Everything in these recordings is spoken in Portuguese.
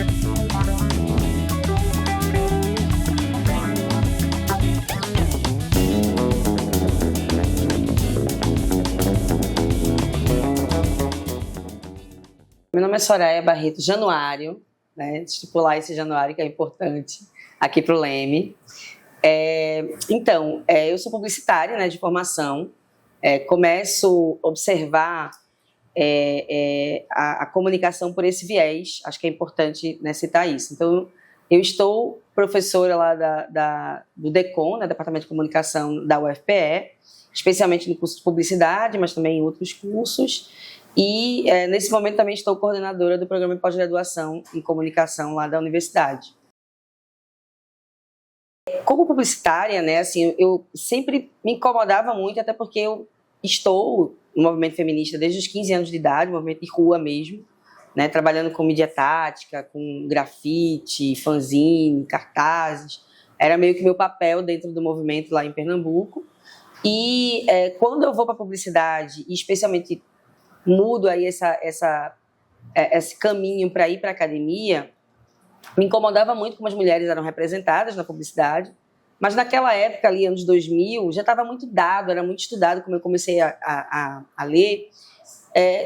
Meu nome é Soraya Barreto Januário, né? Estipular esse Januário que é importante aqui para o Leme. Eu sou publicitária, né, de formação. Começo a observar a comunicação por esse viés. Acho que é importante, né, citar isso. Então, eu estou professora lá do DECOM, né, Departamento de Comunicação da UFPE, especialmente no curso de publicidade, mas também em outros cursos. E nesse momento também estou coordenadora do programa de pós-graduação em comunicação lá da universidade. Como publicitária, né, assim, eu sempre me incomodava muito, até porque eu estou no movimento feminista desde os 15 anos de idade, movimento de rua mesmo, né, trabalhando com mídia tática, com grafite, fanzine, cartazes. Era meio que meu papel dentro do movimento lá em Pernambuco. E quando eu vou para a publicidade, e especialmente mudo aí esse caminho para ir para a academia, me incomodava muito como as mulheres eram representadas na publicidade, mas naquela época, ali, anos 2000, já estava muito dado, era muito estudado, como eu comecei a ler,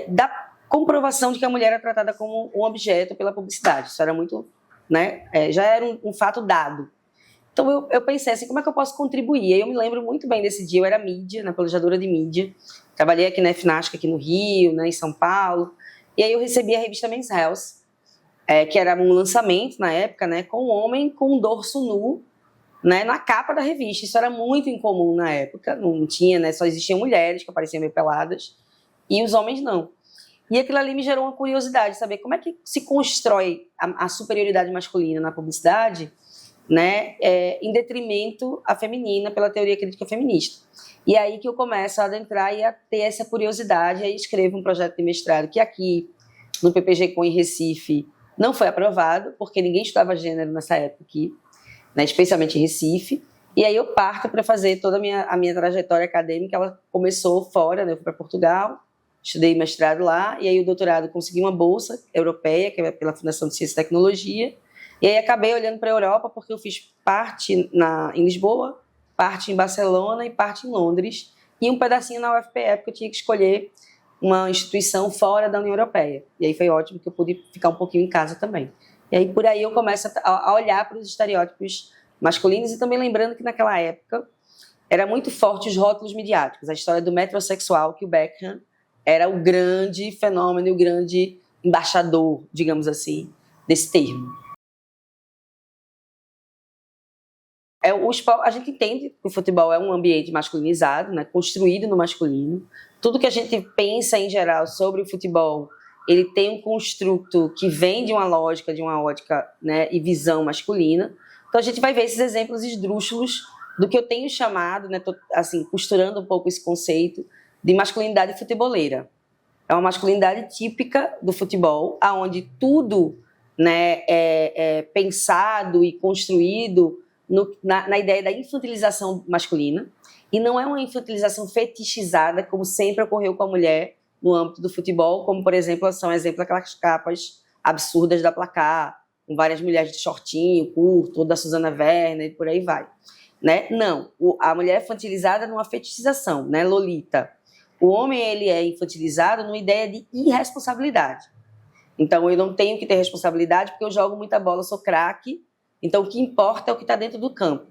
da comprovação de que a mulher era tratada como um objeto pela publicidade. Isso era muito, né, já era um fato dado. Então eu pensei assim, como é que eu posso contribuir? E eu me lembro muito bem desse dia, eu era mídia, na planejadora de mídia, trabalhei aqui na FNASC, aqui no Rio, né, em São Paulo, e aí eu recebi a revista Men's Health, que era um lançamento na época, né, com um homem com um dorso nu, né, na capa da revista. Isso era muito incomum na época, não tinha, né, só existiam mulheres que apareciam meio peladas, e os homens não. E aquilo ali me gerou uma curiosidade, saber como é que se constrói a superioridade masculina na publicidade, né, em detrimento à feminina pela teoria crítica feminista. E aí que eu começo a adentrar e a ter essa curiosidade, e aí escrevo um projeto de mestrado que aqui no PPG-Com em Recife não foi aprovado, porque ninguém estudava gênero nessa época aqui, né, especialmente em Recife, e aí eu parto para fazer toda a minha trajetória acadêmica. Ela começou fora, né, eu fui para Portugal, estudei mestrado lá, e aí o doutorado consegui uma bolsa europeia, que é pela Fundação de Ciência e Tecnologia. E aí acabei olhando para a Europa, porque eu fiz parte em Lisboa, parte em Barcelona e parte em Londres, e um pedacinho na UFPE, porque eu tinha que escolher uma instituição fora da União Europeia. E aí foi ótimo que eu pude ficar um pouquinho em casa também. E aí por aí eu começo a olhar para os estereótipos masculinos, e também lembrando que naquela época era muito forte os rótulos midiáticos, a história do metrosexual, que o Beckham era o grande fenômeno, o grande embaixador, digamos assim, desse termo. A gente entende que o futebol é um ambiente masculinizado, né, construído no masculino. Tudo que a gente pensa em geral sobre o futebol, ele tem um construto que vem de uma lógica, de uma ótica, né, e visão masculina. Então a gente vai ver esses exemplos esdrúxulos do que eu tenho chamado, né, assim, costurando um pouco esse conceito de masculinidade futeboleira. É uma masculinidade típica do futebol, onde tudo, né, é pensado e construído na ideia da infantilização masculina, e não é uma infantilização fetichizada, como sempre ocorreu com a mulher no âmbito do futebol, como, por exemplo, são exemplo aquelas capas absurdas da Placar, com várias mulheres de shortinho, curto, da Susana Werner, e por aí vai. Né? Não, a mulher é infantilizada numa fetichização, né? Lolita. O homem, ele é infantilizado numa ideia de irresponsabilidade. Então, eu não tenho que ter responsabilidade porque eu jogo muita bola, sou craque. Então, o que importa é o que está dentro do campo.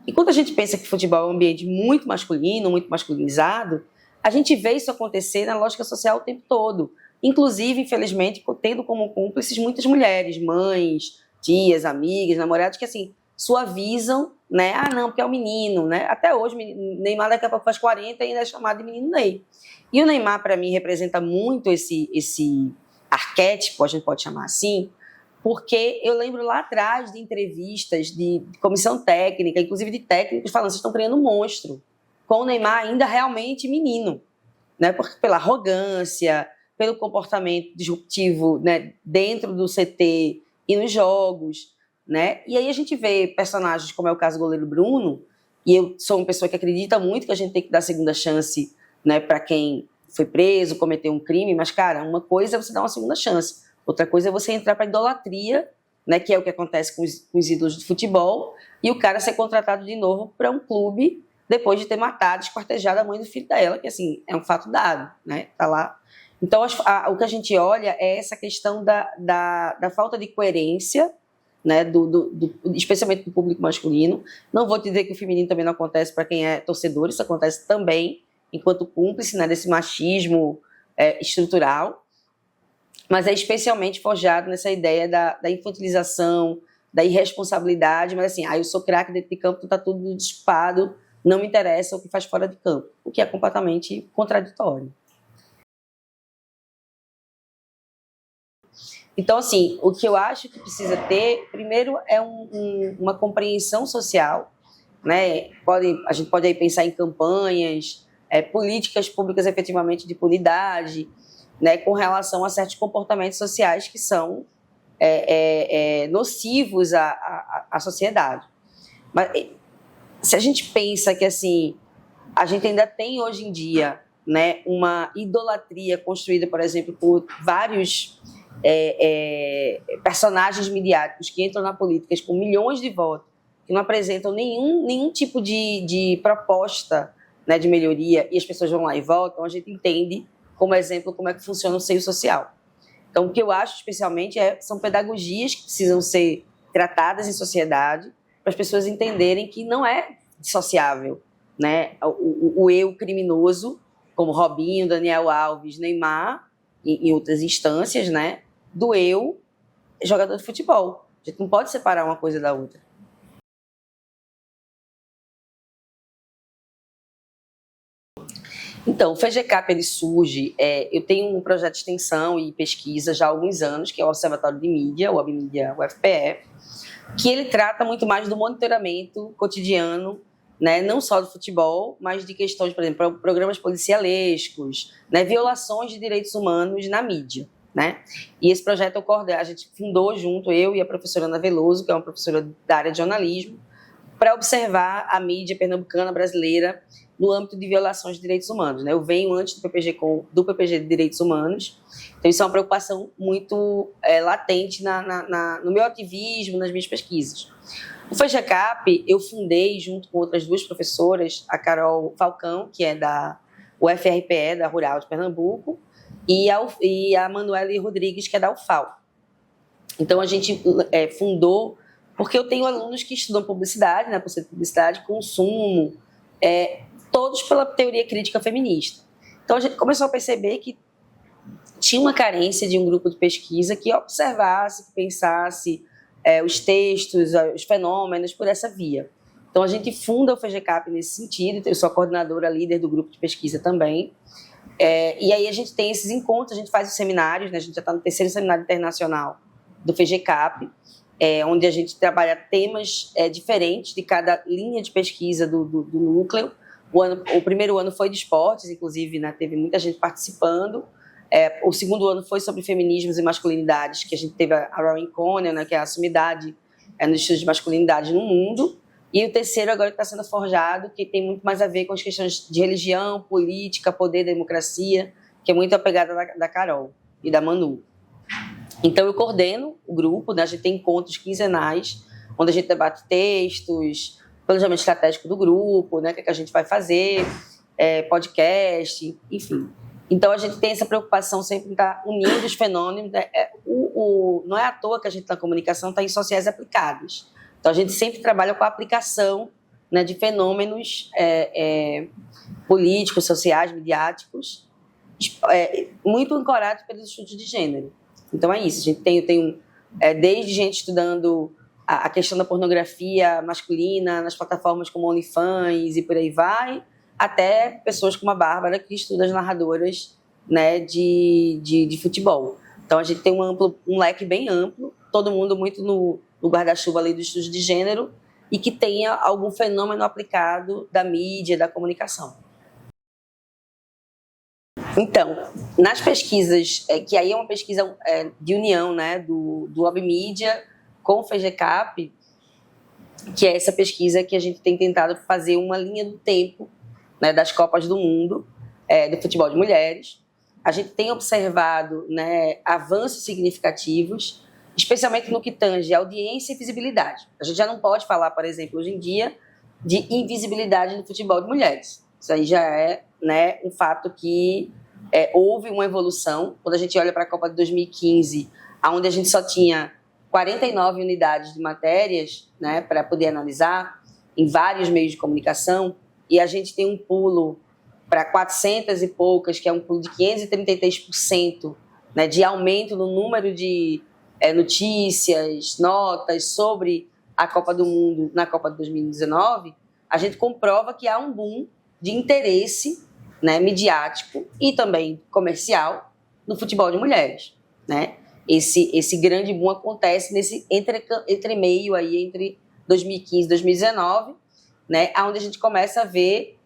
E quando a gente pensa que futebol é um ambiente muito masculino, muito masculinizado, a gente vê isso acontecer na lógica social o tempo todo. Inclusive, infelizmente, tendo como cúmplices muitas mulheres, mães, tias, amigas, namoradas, que assim, suavizam, né? Ah, não, porque é o menino, né? Até hoje, Neymar daqui a pouco faz 40 e ainda é chamado de menino Ney. E o Neymar, para mim, representa muito esse arquétipo, a gente pode chamar assim, porque eu lembro lá atrás de entrevistas de comissão técnica, inclusive de técnicos falando, vocês estão criando um monstro, com o Neymar ainda realmente menino, né? Porque pela arrogância, pelo comportamento disruptivo, né, dentro do CT e nos jogos, né? E aí a gente vê personagens como é o caso do goleiro Bruno, e eu sou uma pessoa que acredita muito que a gente tem que dar segunda chance, né, para quem foi preso, cometeu um crime, mas, cara, uma coisa é você dar uma segunda chance, outra coisa é você entrar para a idolatria né, que é o que acontece com os ídolos do futebol, e o cara ser contratado de novo para um clube depois de ter matado, esquartejado a mãe do filho dela, que assim, é um fato dado, né? Tá lá. Então, o que a gente olha é essa questão da falta de coerência, né, especialmente do público masculino. Não vou dizer que o feminino também não acontece para quem é torcedor, isso acontece também enquanto cúmplice, né, desse machismo estrutural, mas é especialmente forjado nessa ideia da infantilização, da irresponsabilidade, mas assim, eu sou craque dentro de campo, então tá tudo despado, não me interessa o que faz fora de campo, o que é completamente contraditório. Então, assim, o que eu acho que precisa ter, primeiro, é uma compreensão social, né? A gente pode aí pensar em campanhas, políticas públicas efetivamente de punidade, né, com relação a certos comportamentos sociais que são nocivos à sociedade. Mas se a gente pensa que assim, a gente ainda tem hoje em dia, né, uma idolatria construída, por exemplo, por vários personagens midiáticos que entram na política com milhões de votos, que não apresentam nenhum tipo de proposta, né, de melhoria, e as pessoas vão lá e votam, a gente entende, como exemplo, como é que funciona o seio social. Então, o que eu acho especialmente são pedagogias que precisam ser tratadas em sociedade para as pessoas entenderem que não é dissociável, né, o eu criminoso, como Robinho, Daniel Alves, Neymar, em outras instâncias, né, do eu jogador de futebol. A gente não pode separar uma coisa da outra. Então, o FGCAP ele surge, eu tenho um projeto de extensão e pesquisa já há alguns anos, que é o Observatório de Mídia, o Abmídia UFPE, que ele trata muito mais do monitoramento cotidiano, né, não só do futebol, mas de questões, por exemplo, programas policialescos, né, violações de direitos humanos na mídia. Né? E esse projeto a gente fundou junto, eu e a professora Ana Veloso, que é uma professora da área de jornalismo, para observar a mídia pernambucana brasileira no âmbito de violações de direitos humanos. Né? Eu venho antes do PPG de Direitos Humanos, então isso é uma preocupação muito latente no meu ativismo, nas minhas pesquisas. O FGCAP eu fundei junto com outras duas professoras, a Carol Falcão, que é da UFRPE, da Rural de Pernambuco, e a Manuele Rodrigues, que é da UFAL. Então, a gente fundou, porque eu tenho alunos que estudam publicidade, né, por ser publicidade, consumo, todos pela teoria crítica feminista. Então, a gente começou a perceber que tinha uma carência de um grupo de pesquisa que observasse, que pensasse os textos, os fenômenos por essa via. Então, a gente funda o FGCAP nesse sentido, eu sou a coordenadora líder do grupo de pesquisa também. E aí a gente tem esses encontros, a gente faz os seminários, né? A gente já está no 3º seminário internacional do FGCAP, onde a gente trabalha temas diferentes de cada linha de pesquisa do núcleo. O primeiro ano foi de esportes, inclusive, né? Teve muita gente participando. O segundo ano foi sobre feminismos e masculinidades, que a gente teve a Rowan Conner, né? Que é a sumidade nos estudos de masculinidade no mundo. E o terceiro agora está sendo forjado, que tem muito mais a ver com as questões de religião, política, poder, democracia, que é muito a pegada da Carol e da Manu. Então, eu coordeno o grupo, né? A gente tem encontros quinzenais, onde a gente debate textos, planejamento estratégico do grupo, né? O que a gente vai fazer, podcast, enfim. Então, a gente tem essa preocupação sempre em estar unindo os fenômenos. Né? Não é à toa que a gente na comunicação está em sociais aplicadas. Então, a gente sempre trabalha com a aplicação, né, de fenômenos políticos, sociais, midiáticos, muito ancorados pelos estudos de gênero. Então, é isso. A gente tem desde gente estudando a questão da pornografia masculina nas plataformas como OnlyFans e por aí vai, até pessoas como a Bárbara, que estuda as narradoras, né, de futebol. Então, a gente tem um leque bem amplo, todo mundo muito no guarda-chuva ali dos estudos de gênero, e que tenha algum fenômeno aplicado da mídia, da comunicação. Então, nas pesquisas, que aí é uma pesquisa de união, né, do Abmídia com o FGCAP, que é essa pesquisa que a gente tem tentado fazer uma linha do tempo, né, das Copas do Mundo, do futebol de mulheres. A gente tem observado, né, avanços significativos, especialmente no que tange audiência e visibilidade. A gente já não pode falar, por exemplo, hoje em dia, de invisibilidade no futebol de mulheres. Isso aí já é, né, um fato que houve uma evolução. Quando a gente olha para a Copa de 2015, onde a gente só tinha 49 unidades de matérias, né, para poder analisar em vários meios de comunicação, e a gente tem um pulo para 400 e poucas, que é um pulo de 533%, né, de aumento no número de notícias, notas sobre a Copa do Mundo na Copa de 2019, a gente comprova que há um boom de interesse, né, midiático e também comercial no futebol de mulheres, né? Esse grande boom acontece nesse entremeio aí entre 2015 e 2019, né, onde a gente começa a ver,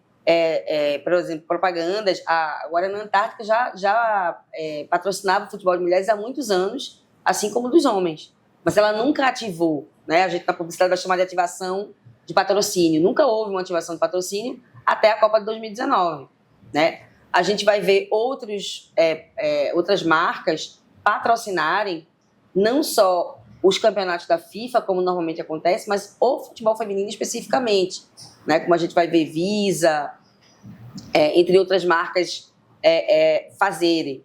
por exemplo, propagandas. A Guarana Antártica já patrocinava o futebol de mulheres há muitos anos, assim como dos homens, mas ela nunca ativou, né? A gente na publicidade vai chamar de ativação de patrocínio. Nunca houve uma ativação de patrocínio até a Copa de 2019, né? A gente vai ver outras marcas patrocinarem não só os campeonatos da FIFA, como normalmente acontece, mas o futebol feminino especificamente, né? Como a gente vai ver Visa, entre outras marcas fazerem.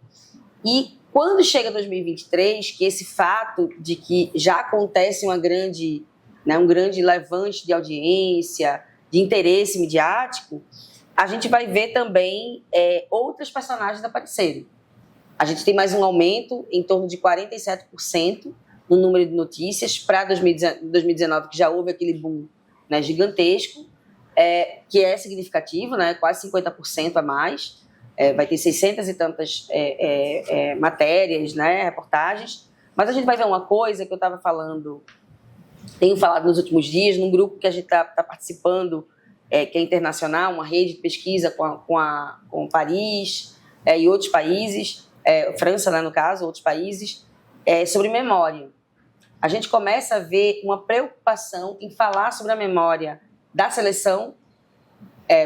E quando chega 2023, que esse fato de que já acontece um grande levante de audiência, de interesse midiático, a gente vai ver também outras personagens aparecerem. A gente tem mais um aumento em torno de 47% no número de notícias para 2019, que já houve aquele boom, né, gigantesco, que é significativo, né, quase 50% a mais. Vai ter 600 e tantas matérias, né, reportagens. Mas a gente vai ver uma coisa que eu tenho falado nos últimos dias, num grupo que a gente está participando, que é internacional, uma rede de pesquisa com Paris e outros países, França, né, no caso, outros países, sobre memória. A gente começa a ver uma preocupação em falar sobre a memória da seleção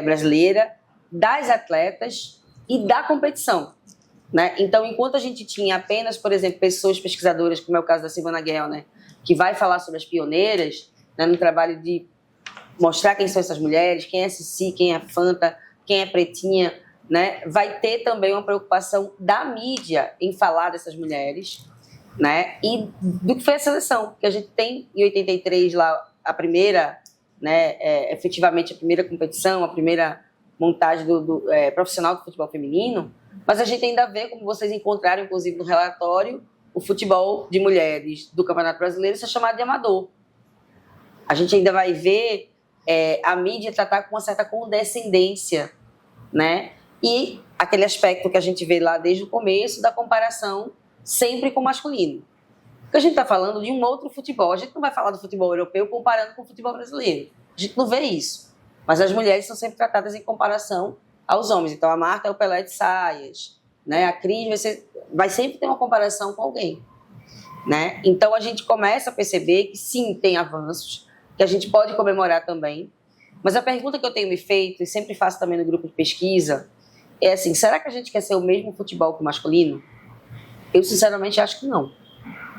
brasileira, das atletas e da competição, né? Então, enquanto a gente tinha apenas, por exemplo, pessoas pesquisadoras, como é o caso da Silvana Guel, né, que vai falar sobre as pioneiras, né, no trabalho de mostrar quem são essas mulheres, quem é Cici, quem é Fanta, quem é Pretinha, né, vai ter também uma preocupação da mídia em falar dessas mulheres, né, e do que foi a seleção, que a gente tem em 83 lá a primeira, né, efetivamente a primeira competição, a primeira montagem do profissional do futebol feminino, mas a gente ainda vê, como vocês encontraram, inclusive, no relatório, o futebol de mulheres do Campeonato Brasileiro ser chamado de amador. A gente ainda vai ver a mídia tratar com uma certa condescendência, né? E aquele aspecto que a gente vê lá desde o começo da comparação sempre com o masculino. Porque a gente está falando de um outro futebol. A gente não vai falar do futebol europeu comparando com o futebol brasileiro. A gente não vê isso. Mas as mulheres são sempre tratadas em comparação aos homens. Então, a Marta é o Pelé de saias, né? A Cris vai sempre ter uma comparação com alguém, né? Então, a gente começa a perceber que, sim, tem avanços, que a gente pode comemorar também. Mas a pergunta que eu tenho me feito, e sempre faço também no grupo de pesquisa, é assim, será que a gente quer ser o mesmo futebol que o masculino? Eu, sinceramente, acho que não.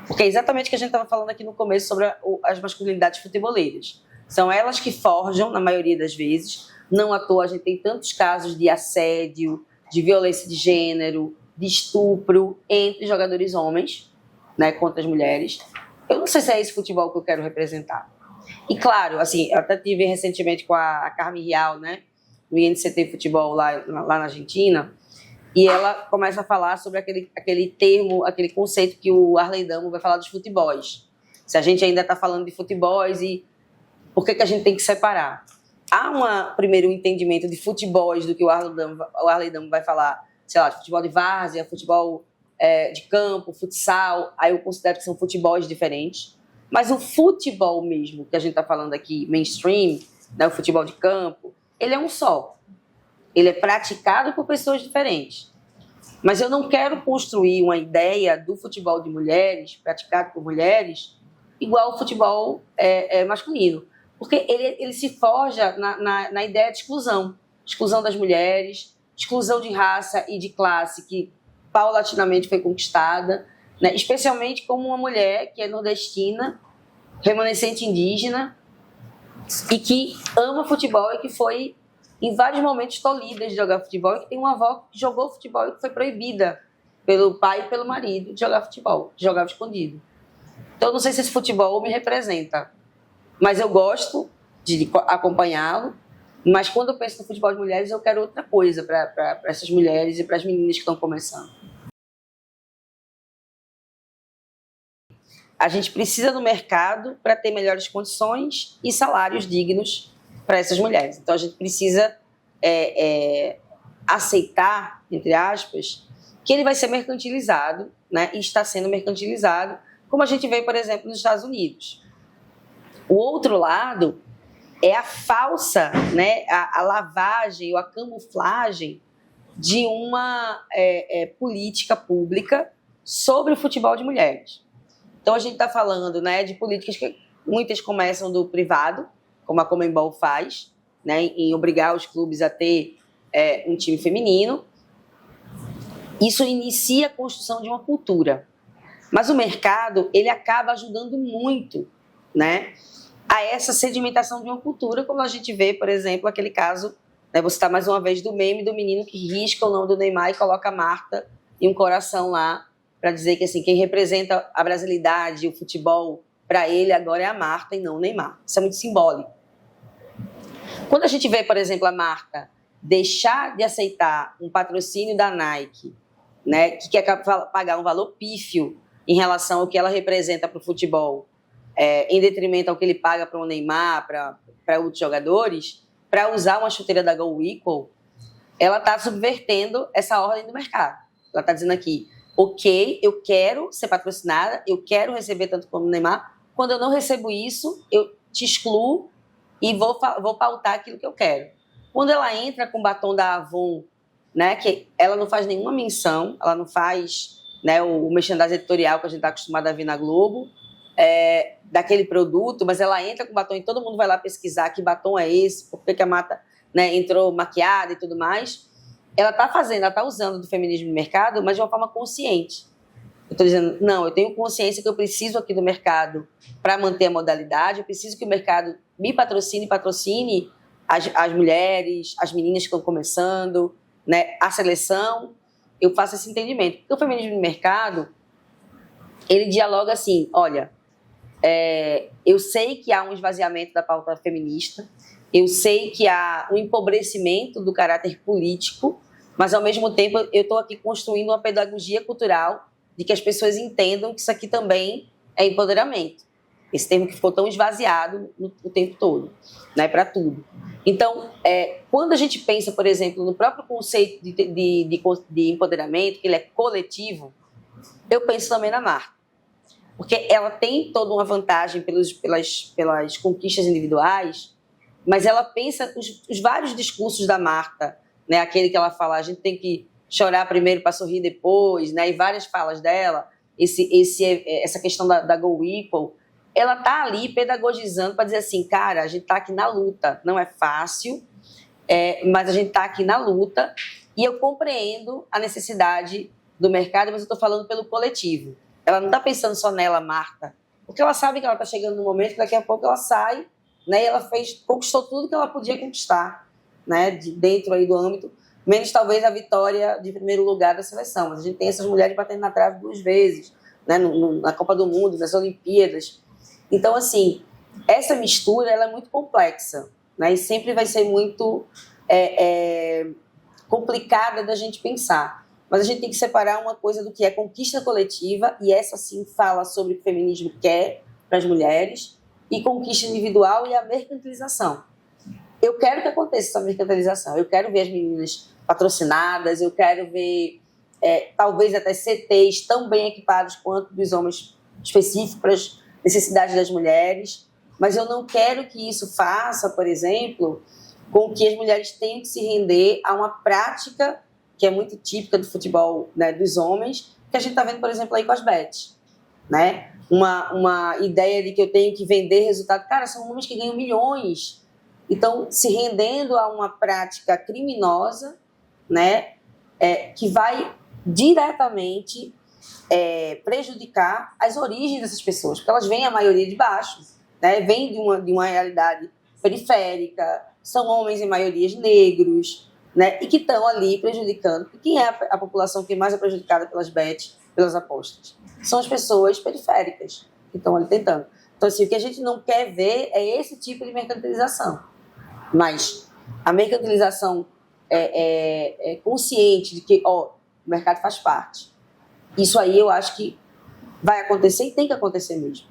Porque é exatamente o que a gente estava falando aqui no começo sobre as masculinidades futeboleiras. São elas que forjam, na maioria das vezes. Não à toa a gente tem tantos casos de assédio, de violência de gênero, de estupro entre jogadores homens, né, contra as mulheres. Eu não sei se é esse futebol que eu quero representar. E claro, assim, eu até tive recentemente com a Carmen Rial, né, no INCT Futebol lá na Argentina, e ela começa a falar sobre aquele termo, aquele conceito que o Arley Damo vai falar dos futebols. Se a gente ainda está falando de futebols e por que a gente tem que separar? Há primeiro um entendimento de futebols do que o Arley Damo vai falar, sei lá, de futebol de várzea, futebol de campo, futsal, aí eu considero que são futebols diferentes. Mas o futebol mesmo, que a gente está falando aqui, mainstream, né, o futebol de campo, ele é um só. Ele é praticado por pessoas diferentes. Mas eu não quero construir uma ideia do futebol de mulheres, praticado por mulheres, igual ao futebol masculino. Porque ele se forja na ideia de exclusão. Exclusão das mulheres, exclusão de raça e de classe que paulatinamente foi conquistada. né? Especialmente como uma mulher que é nordestina, remanescente indígena, e que ama futebol e que foi, em vários momentos, tolhida de jogar futebol, e que tem uma avó que jogou futebol e que foi proibida pelo pai e pelo marido de jogar futebol, de jogar escondido. Então, eu não sei se esse futebol me representa, mas eu gosto de acompanhá-lo. Mas quando eu penso no futebol de mulheres, eu quero outra coisa para essas mulheres e para as meninas que estão começando. A gente precisa do mercado para ter melhores condições e salários dignos para essas mulheres. Então, a gente precisa aceitar, entre aspas, que ele vai ser mercantilizado, né? E está sendo mercantilizado, como a gente vê, por exemplo, nos Estados Unidos. O outro lado é a falsa, né, a lavagem ou a camuflagem de uma política pública sobre o futebol de mulheres. Então, a gente está falando, né, de políticas que muitas começam do privado, como a Conmebol faz, né, em obrigar os clubes a ter um time feminino. Isso inicia a construção de uma cultura. Mas o mercado, ele acaba ajudando muito, né, a essa sedimentação de uma cultura, como a gente vê, por exemplo, aquele caso, né, vou citar mais uma vez, do meme do menino que risca o nome do Neymar e coloca a Marta e um coração lá, para dizer que assim, quem representa a brasilidade, o futebol, para ele agora é a Marta e não o Neymar. Isso é muito simbólico. Quando a gente vê, por exemplo, a Marta deixar de aceitar um patrocínio da Nike, né, que quer pagar um valor pífio em relação ao que ela representa para o futebol, em detrimento ao que ele paga para o Neymar, para outros jogadores, para usar uma chuteira da Go Equal, ela está subvertendo essa ordem do mercado. Ela está dizendo aqui, ok, eu quero ser patrocinada, eu quero receber tanto como o Neymar, quando eu não recebo isso, eu te excluo e vou pautar aquilo que eu quero. Quando ela entra com o batom da Avon, né, que ela não faz nenhuma menção, ela não faz, né, o merchandising editorial que a gente está acostumado a ver na Globo, daquele produto, mas ela entra com batom e todo mundo vai lá pesquisar que batom é esse, por que a Marta, né, entrou maquiada e tudo mais. Ela está usando do feminismo no mercado, mas de uma forma consciente. Eu estou dizendo, não, eu tenho consciência que eu preciso aqui do mercado para manter a modalidade, eu preciso que o mercado me patrocine as mulheres, as meninas que estão começando, né, a seleção. Eu faço esse entendimento. Porque o feminismo no mercado, ele dialoga assim, olha, eu sei que há um esvaziamento da pauta feminista, eu sei que há um empobrecimento do caráter político, mas, ao mesmo tempo, eu estou aqui construindo uma pedagogia cultural de que as pessoas entendam que isso aqui também é empoderamento. Esse termo que ficou tão esvaziado o tempo todo, né, para tudo. Então, quando a gente pensa, por exemplo, no próprio conceito de empoderamento, que ele é coletivo, eu penso também na Marta. Porque ela tem toda uma vantagem pelas conquistas individuais, mas ela pensa os vários discursos da Marta, né? Aquele que ela fala, a gente tem que chorar primeiro para sorrir depois, né? E várias falas dela, essa questão da Go Equal, ela está ali pedagogizando para dizer assim, cara, a gente está aqui na luta, não é fácil, mas a gente está aqui na luta e eu compreendo a necessidade do mercado, mas eu estou falando pelo coletivo. Ela não está pensando só nela, Marta, porque ela sabe que ela está chegando no momento que daqui a pouco ela sai, né, e ela conquistou tudo que ela podia conquistar, né, dentro aí do âmbito, menos talvez a vitória de primeiro lugar da seleção. Mas a gente tem essas mulheres batendo na trave 2 vezes, né, na Copa do Mundo, nas Olimpíadas. Então, assim, essa mistura ela é muito complexa, né, e sempre vai ser muito complicada da gente pensar. Mas a gente tem que separar uma coisa do que é conquista coletiva, e essa sim fala sobre o que o feminismo quer para as mulheres, e conquista individual e a mercantilização. Eu quero que aconteça essa mercantilização, eu quero ver as meninas patrocinadas, eu quero ver talvez até CTs tão bem equipados quanto dos homens, específicos para as necessidades das mulheres, mas eu não quero que isso faça, por exemplo, com que as mulheres tenham que se render a uma prática que é muito típica do futebol, né, dos homens, que a gente está vendo, por exemplo, aí com as bets, né? Uma ideia de que eu tenho que vender resultado. Cara, são homens que ganham milhões, então se rendendo a uma prática criminosa, né, que vai diretamente prejudicar as origens dessas pessoas, porque elas vêm a maioria de baixo, né? Vêm de uma realidade periférica, são homens em maioria negros, né? E que estão ali prejudicando. E quem é a população que mais é prejudicada pelas bets, pelas apostas? São as pessoas periféricas que estão ali tentando. Então, assim, o que a gente não quer ver é esse tipo de mercantilização. Mas a mercantilização consciente de que o mercado faz parte. Isso aí eu acho que vai acontecer e tem que acontecer mesmo.